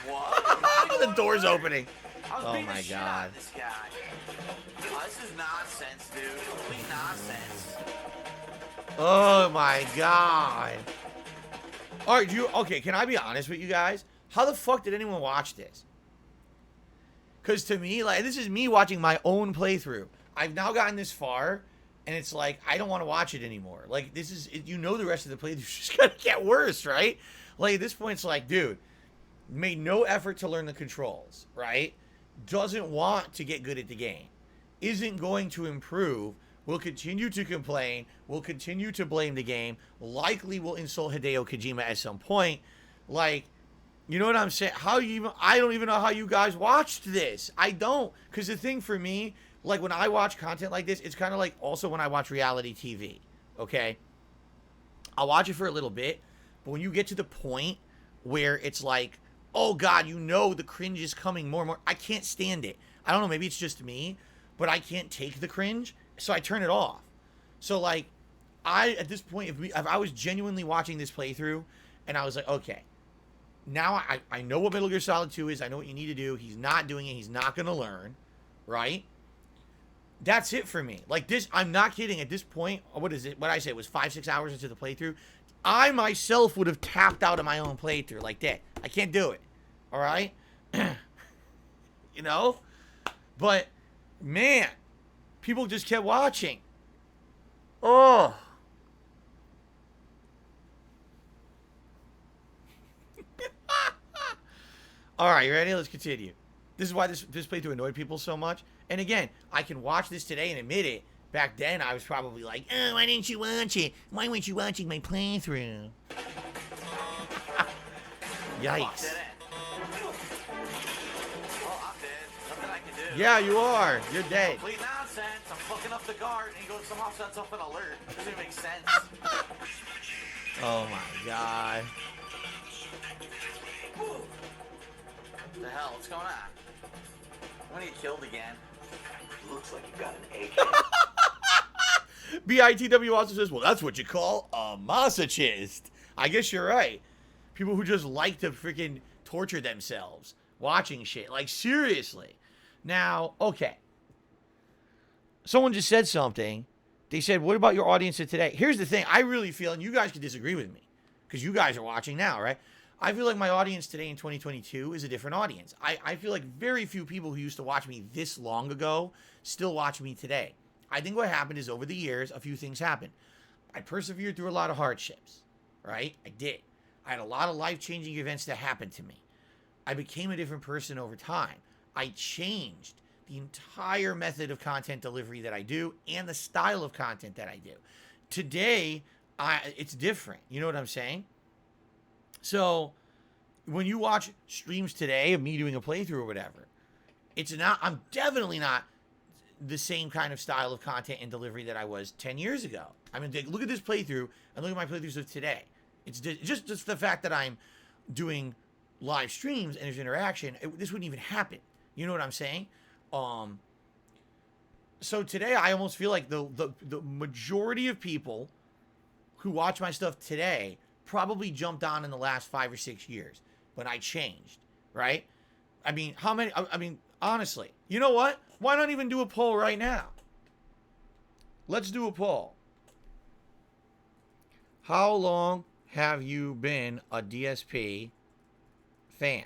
What? The door's opening. I was Oh beating the my shit out God. of this guy. Oh, this is nonsense, dude. Complete nonsense. Oh my god. Alright, okay, can I be honest with you guys? How the fuck did anyone watch this? Because to me, like, this is me watching my own playthrough. I've now gotten this far, and it's like, I don't want to watch it anymore. Like, this is, you know the rest of the playthrough's just gonna get worse, right? Like, at this point, it's like, dude, made no effort to learn the controls, right? Doesn't want to get good at the game. Isn't going to improve. Will continue to complain. Will continue to blame the game. Likely will insult Hideo Kojima at some point. Like, you know what I'm saying? I don't even know how you guys watched this. I don't. Because the thing for me, like when I watch content like this, it's kind of like also when I watch reality TV. Okay? I'll watch it for a little bit. But when you get to the point where it's like, oh God, you know the cringe is coming more and more. I can't stand it. I don't know, maybe it's just me, but I can't take the cringe, so I turn it off. So like, at this point, if I was genuinely watching this playthrough, and I was like, okay, now I know what Metal Gear Solid 2 is. I know what you need to do. He's not doing it. He's not going to learn, right? That's it for me. Like this, I'm not kidding. At this point, what is it? What I say it was 5-6 hours into the playthrough. I myself would have tapped out of my own playthrough like that. I can't do it. All right? You know? But, man, people just kept watching. Oh. All right, you ready? Let's continue. This is why this playthrough annoyed people so much. And again, I can watch this today and admit it. Back then, I was probably like, oh, why didn't you watch it? Why weren't you watching my playthrough? Yikes. Yeah, you are. You're dead. Complete nonsense. I'm fucking up the guard, and he goes somehow sets off an alert. Doesn't even make sense. Oh my god. What the hell? What's going on? I'm gonna get killed again. Looks like you got an AK. BITW also says, well, that's what you call a masochist. I guess you're right. People who just like to freaking torture themselves watching shit. Like, seriously. Now, okay. Someone just said something. They said, what about your audience of today? Here's the thing. I really feel, and you guys could disagree with me, because you guys are watching now, right? I feel like my audience today in 2022 is a different audience. I feel like very few people who used to watch me this long ago still watch me today. I think what happened is over the years, a few things happened. I persevered through a lot of hardships, right? I did. I had a lot of life-changing events that happened to me. I became a different person over time. I changed the entire method of content delivery that I do and the style of content that I do. Today, it's different. You know what I'm saying? So, when you watch streams today of me doing a playthrough or whatever, I'm definitely not the same kind of style of content and delivery that I was 10 years ago. I mean, look at this playthrough and look at my playthroughs of today. It's just the fact that I'm doing live streams and there's interaction. This wouldn't even happen. You know what I'm saying? So today, I almost feel like the majority of people who watch my stuff today probably jumped on in the last 5 or 6 years when I changed, right? I mean, honestly, you know what? Why not even do a poll right now? Let's do a poll. How long have you been a DSP fan?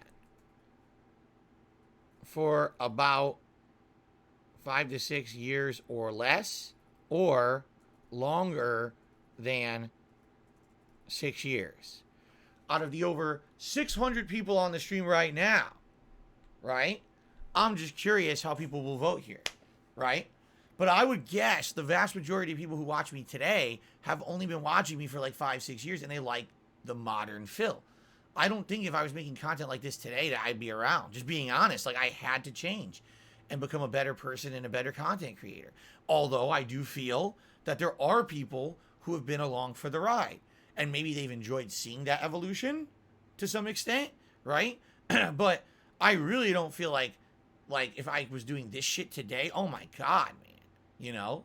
For about 5 to 6 years or less, or longer than 6 years. Out of the over 600 people on the stream right now, right? I'm just curious how people will vote here, right? But I would guess the vast majority of people who watch me today have only been watching me for like 5-6 years, and they like the modern Phil. I don't think if I was making content like this today that I'd be around. Just being honest, like I had to change and become a better person and a better content creator. Although I do feel that there are people who have been along for the ride. And maybe they've enjoyed seeing that evolution to some extent, right? But I really don't feel like if I was doing this shit today, oh my God, man. You know?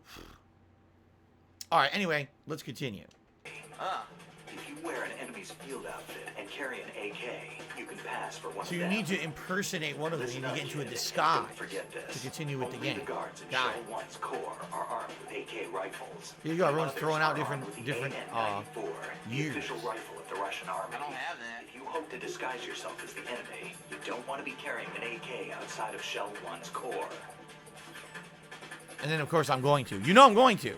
All right, anyway, let's continue. If you wear an enemy's field outfit and carry an AK, you can pass for one. So you need to impersonate one of them. You need to get into a disguise to continue with the game. The guards in Got Shell it. 1's core are armed with AK rifles. Here you go. Everyone's Others throwing out are different armed with the AN-94, the years. official rifle of the Russian army. I don't have that. If you hope to disguise yourself as the enemy, you don't want to be carrying an AK outside of Shell 1's core. And then, of course, I'm going to. You know I'm going to.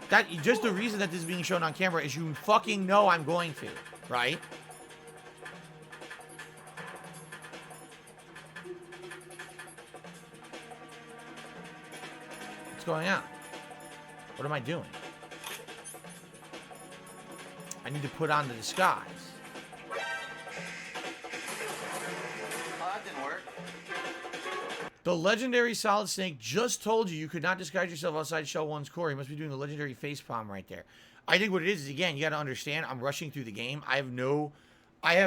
That just the reason that this is being shown on camera is you fucking know I'm going to, right? What's going on? What am I doing? I need to put on the disguise. Oh, that didn't work. The legendary Solid Snake just told you could not disguise yourself outside Shell 1's core. You must be doing the legendary facepalm right there. I think what it is again, you got to understand, I'm rushing through the game. I have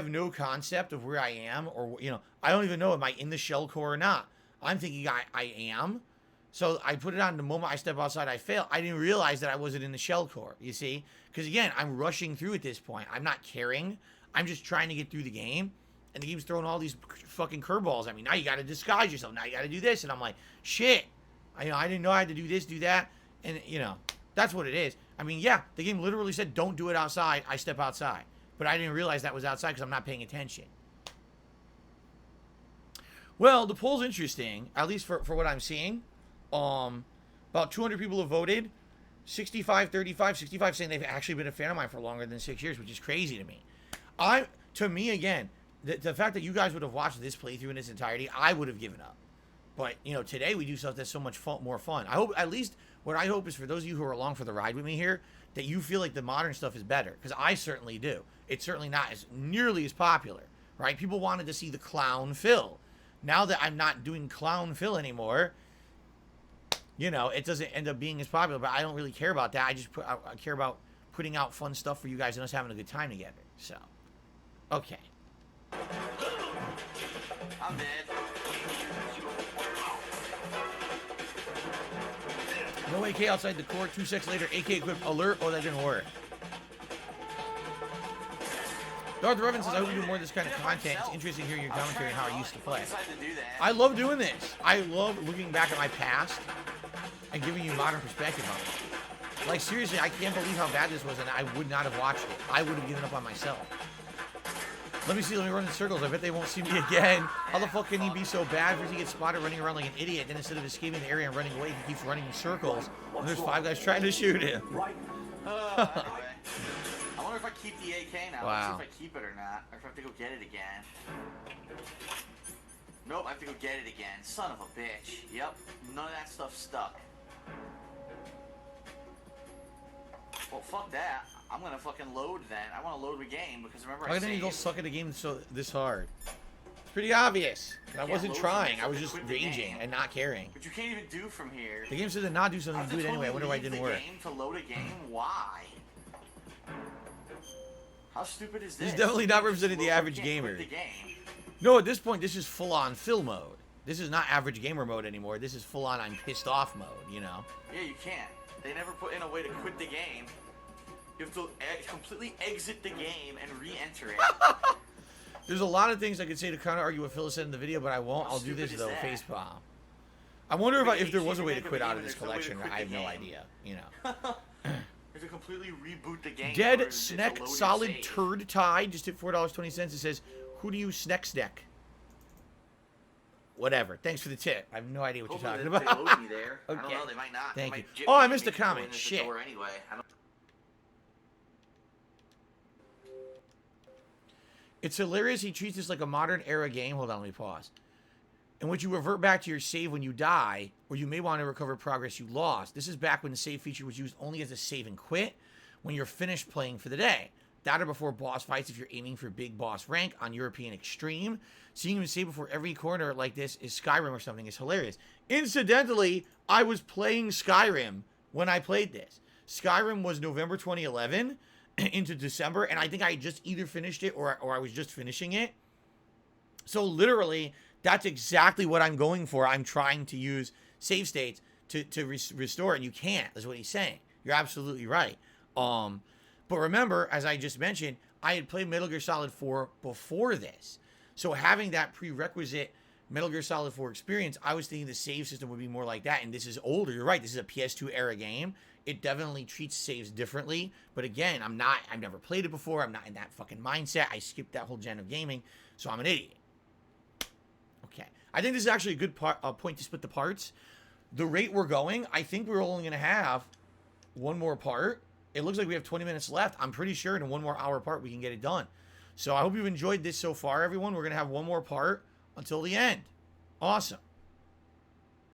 no concept of where I am, or, you know, I don't even know, am I in the Shell core or not? I'm thinking I am. So I put it on the moment I step outside, I fail. I didn't realize that I wasn't in the shell core, you see? Because again, I'm rushing through at this point. I'm not caring. I'm just trying to get through the game. And the game's throwing all these fucking curveballs at me. Now you got to disguise yourself. Now you got to do this. And I'm like, shit. I didn't know I had to do this, do that. And, you know, that's what it is. I mean, yeah, the game literally said, don't do it outside. I step outside. But I didn't realize that was outside because I'm not paying attention. Well, the poll's interesting, at least for what I'm seeing. About 200 people have voted. 65-35. 65 saying they've actually been a fan of mine for longer than 6 years, which is crazy to me. To me, again, the fact that you guys would have watched this playthrough in its entirety, I would have given up. But, you know, today we do stuff that's so much more fun. I hope, at least, what I hope is for those of you who are along for the ride with me here, that you feel like the modern stuff is better. Because I certainly do. It's certainly not as nearly as popular, right? People wanted to see the clown Phil. Now that I'm not doing clown Phil anymore, you know, it doesn't end up being as popular. But I don't really care about that. I care about putting out fun stuff for you guys and us having a good time together. So, okay. I'm dead. No AK outside the core. 2 seconds later, AK equipped alert. Oh, that didn't work. Darth Revan says, I hope you do more of this kind of content. It's interesting hearing your commentary on how I used to play. I love doing this. I love looking back at my past and giving you modern perspective on it. Like, seriously, I can't believe how bad this was, and I would not have watched it. I would have given up on myself. Let me run in circles. I bet they won't see me again. How the fuck can he be so bad? First he gets spotted running around like an idiot, then instead of escaping the area and running away, he keeps running in circles. And there's 5 guys trying to shoot him. Anyway. I wonder if I keep the AK now. Wow. Let's see if I keep it or not. Or if I have to go get it again. Nope, I have to go get it again. Son of a bitch. Yep, none of that stuff stuck. Well, fuck that. I'm gonna fucking load then. I want to load the game because remember Why didn't you go suck at the game this hard? It's pretty obvious. I wasn't trying. I was just raging and not caring. But you can't even do from here. The game said to not do something, do it anyway. I wonder why it didn't work. To load a game? Why? How stupid is this? This is definitely not representing the average gamer. No, at this point, this is full-on Phil mode. This is not average gamer mode anymore. This is full-on I'm pissed off mode, you know? Yeah, you can't. They never put in a way to quit the game. You have to completely exit the game and re-enter it. There's a lot of things I could say to kind of argue what Phil said in the video, but I won't. I'll do this, though, facepalm. I wonder if there was a way to quit out of this collection. I have no idea, you know. You have to completely reboot the game. Dead Sneck Solid Turd Tide just hit $4.20. It says, who do you Sneck? Whatever. Thanks for the tip. I have no idea what you're talking about. They load me there. Okay. I don't know. They might not. Thank they you. might Oh, I missed a comment. Shit. Anyway. It's hilarious he treats this like a modern era game. Hold on, let me pause. In which you revert back to your save when you die, or you may want to recover progress you lost. This is back when the save feature was used only as a save and quit when you're finished playing for the day. That or before boss fights if you're aiming for big boss rank on European Extreme. Seeing him save before every corner like this is Skyrim or something is hilarious. Incidentally, I was playing Skyrim when I played this. Skyrim was November 2011 into December, and I think I just either finished it or I was just finishing it. So literally, that's exactly what I'm going for. I'm trying to use save states to restore it, and you can't. That's what he's saying. You're absolutely right. But remember, as I just mentioned, I had played Metal Gear Solid 4 before this. So having that prerequisite Metal Gear Solid 4 experience, I was thinking the save system would be more like that. And this is older. You're right. This is a PS2 era game. It definitely treats saves differently. But again, I've never played it before. I'm not in that fucking mindset. I skipped that whole gen of gaming. So I'm an idiot. Okay. I think this is actually a good point to split the parts. The rate we're going, I think we're only going to have one more part. It looks like we have 20 minutes left. I'm pretty sure in one more hour part we can get it done. So I hope you've enjoyed this so far, everyone. We're going to have one more part until the end. Awesome.